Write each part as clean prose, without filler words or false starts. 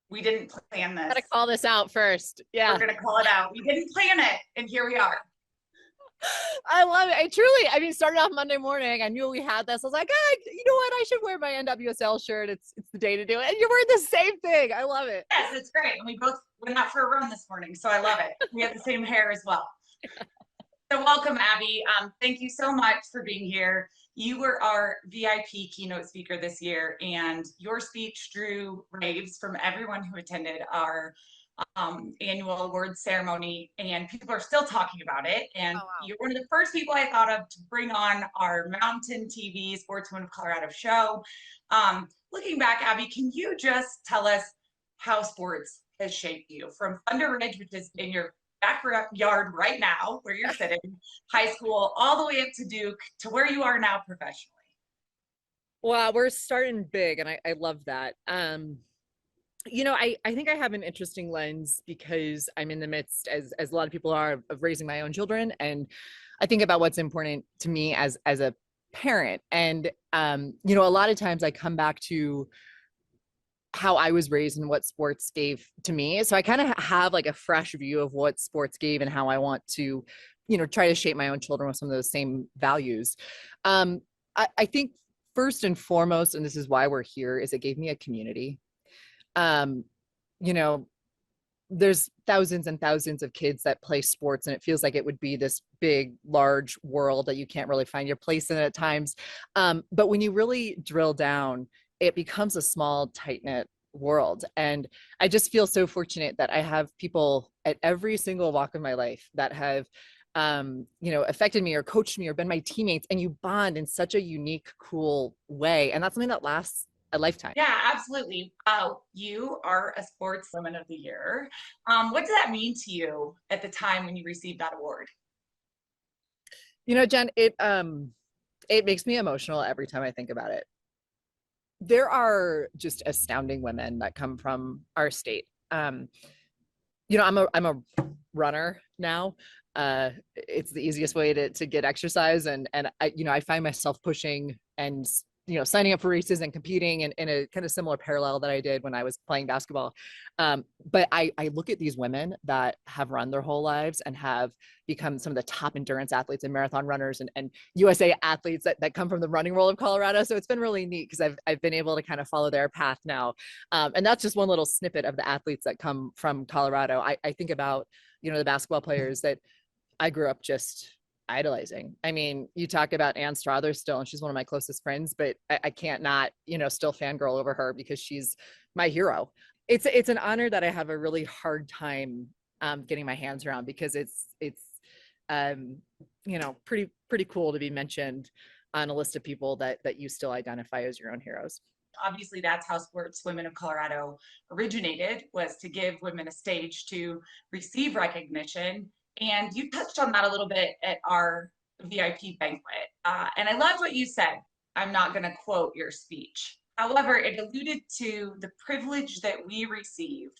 We didn't plan this. Gotta call this out first. Yeah. We're going to call it out. We didn't plan it, and here we are. I love it. I mean, started off Monday morning. I knew we had this. I was like, you know what? I should wear my NWSL shirt. It's the day to do it. And you're wearing the same thing. I love it. Yes, it's great. And we both went out for a run this morning, so I love it. We have the same hair as well. So welcome, Abby. Thank you so much for being here. You were our VIP keynote speaker this year, and your speech drew raves from everyone who attended our annual awards ceremony, and people are still talking about it. And oh, wow. You're one of the first people I thought of to bring on our MTN-TV Sportswoman of Colorado show. Looking back, Abby, can you just tell us how sports has shaped you from ThunderRidge, which is in your backyard right now, where you're sitting, high school, all the way up to Duke, to where you are now professionally? Wow, we're starting big, and I love that. You know, I think I have an interesting lens because I'm in the midst, as a lot of people are, of raising my own children. And I think about what's important to me as a parent. And, you know, a lot of times I come back to how I was raised and what sports gave to me. So I kind of have like a fresh view of what sports gave and how I want to, you know, try to shape my own children with some of those same values. I think first and foremost, and this is why we're here, is it gave me a community. You know, there's thousands and thousands of kids that play sports, and it feels like it would be this big, large world that you can't really find your place in at times. But when you really drill down, it becomes a small, tight-knit world. And I just feel so fortunate that I have people at every single walk of my life that have, you know, affected me or coached me or been my teammates, and you bond in such a unique, cool way. And that's something that lasts a lifetime. Yeah, absolutely. You are a Sportswoman of the Year. What does that mean to you at the time when you received that award? You know, Jen, it makes me emotional every time I think about it. There are just astounding women that come from our state. You know, I'm a runner now. It's the easiest way to get exercise, and I, you know, I find myself pushing and, you know, signing up for races and competing in a kind of similar parallel that I did when I was playing basketball. But I look at these women that have run their whole lives and have become some of the top endurance athletes and marathon runners and USA athletes that come from the running world of Colorado. So it's been really neat because I've been able to kind of follow their path now. And that's just one little snippet of the athletes that come from Colorado. I think about, you know, the basketball players that I grew up just idolizing. I mean, you talk about Strother still, and she's one of my closest friends, but I can't not, you know, still fangirl over her because she's my hero. It's an honor that I have a really hard time getting my hands around, because it's you know, pretty cool to be mentioned on a list of people that you still identify as your own heroes. Obviously, that's how Sportswomen of Colorado originated, was to give women a stage to receive recognition. And you touched on that a little bit at our VIP banquet. And I loved what you said. I'm not going to quote your speech. However, it alluded to the privilege that we received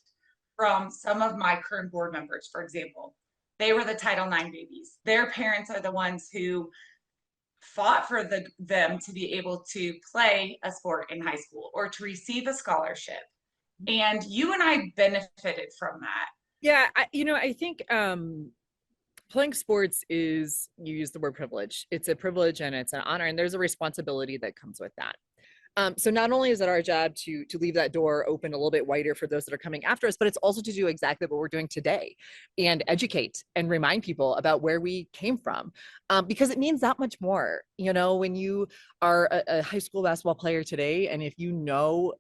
from some of my current board members. For example, they were the Title IX babies. Their parents are the ones who fought for them to be able to play a sport in high school or to receive a scholarship. And you and I benefited from that. Yeah, you know, I think playing sports is, you use the word privilege. It's a privilege and it's an honor, and there's a responsibility that comes with that. So not only is it our job to leave that door open a little bit wider for those that are coming after us, but it's also to do exactly what we're doing today and educate and remind people about where we came from, because it means that much more. You know, when you are a high school basketball player today, and if you know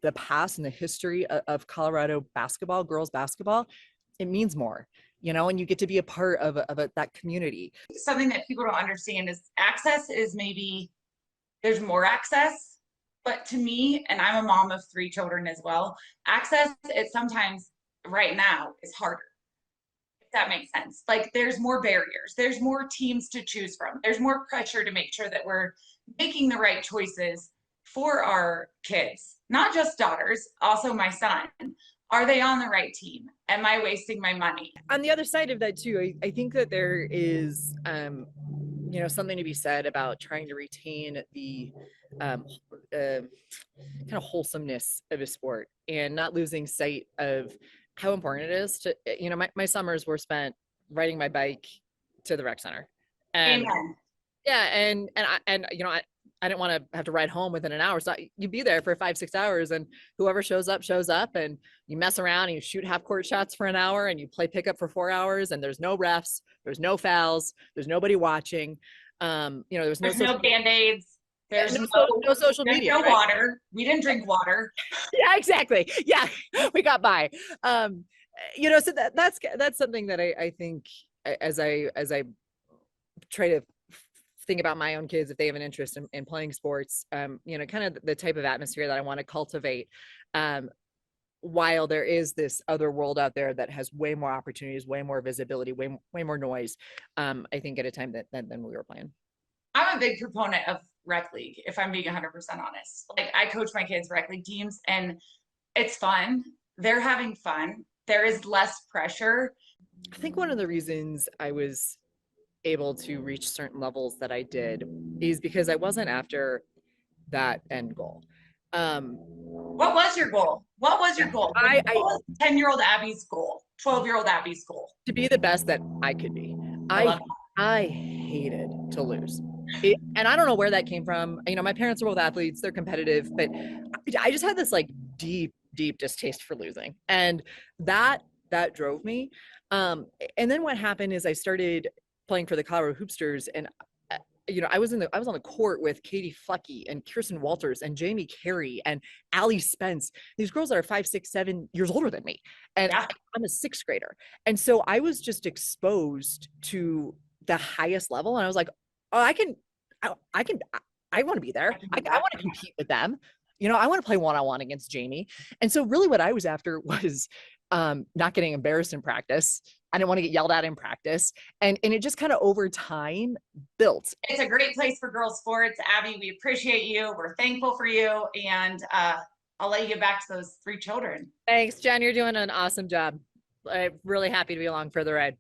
the past and the history of Colorado basketball, girls basketball, it means more. You know, and you get to be a part of that community. Something that people don't understand is access is maybe, there's more access. But to me, and I'm a mom of 3 children as well, access is sometimes right now is harder. If that makes sense. Like, there's more barriers, there's more teams to choose from, there's more pressure to make sure that we're making the right choices for our kids, not just daughters, also my son. Are they on the right team? Am I wasting my money? On the other side of that too, I think that there is, you know, something to be said about trying to retain the kind of wholesomeness of a sport and not losing sight of how important it is to, my summers were spent riding my bike to the rec center. And Amen. yeah, I didn't want to have to ride home within an hour. So you'd be there for 5-6 hours, and whoever shows up, and you mess around and you shoot half court shots for an hour, and you play pickup for 4 hours, and there's no refs, there's no fouls, there's nobody watching. There's no Band-Aids. There's no social media. No right? water. We didn't drink water. Yeah, exactly. Yeah, we got by. So that's something that I think as I try to think about my own kids, if they have an interest in playing sports, kind of the type of atmosphere that I want to cultivate. While there is this other world out there that has way more opportunities, way more visibility, way more noise, I think at a time than we were playing. I'm a big proponent of rec league, if I'm being 100% honest. Like, I coach my kids' rec league teams, and it's fun. They're having fun. There is less pressure. I think one of the reasons I was able to reach certain levels that I did is because I wasn't after that end goal. What was your goal? What was your goal? What was 10-year-old Abby's goal? 12-year-old Abby's goal? To be the best that I could be. I hated to lose. And I don't know where that came from. My parents are both athletes, they're competitive, but I just had this like deep distaste for losing. And that drove me. And then what happened is I started playing for the Colorado Hoopsters, and I was on the court with Katy, Flecky, and Keirsten Walters, and Jamie Carey, and Alli, Spence. These girls that are 5, 6, 7 years older than me, and yeah. I'm a 6th grader, and so I was just exposed to the highest level, and I was like, oh, I want to be there. I want to compete with them. I want to play one-on-one against Jamie. And so really what I was after was not getting embarrassed in practice. I didn't want to get yelled at in practice. And it just kind of over time built. It's a great place for girls sports. Abby, we appreciate you. We're thankful for you. And I'll let you get back to those 3 children. Thanks, Jen. You're doing an awesome job. I'm really happy to be along for the ride.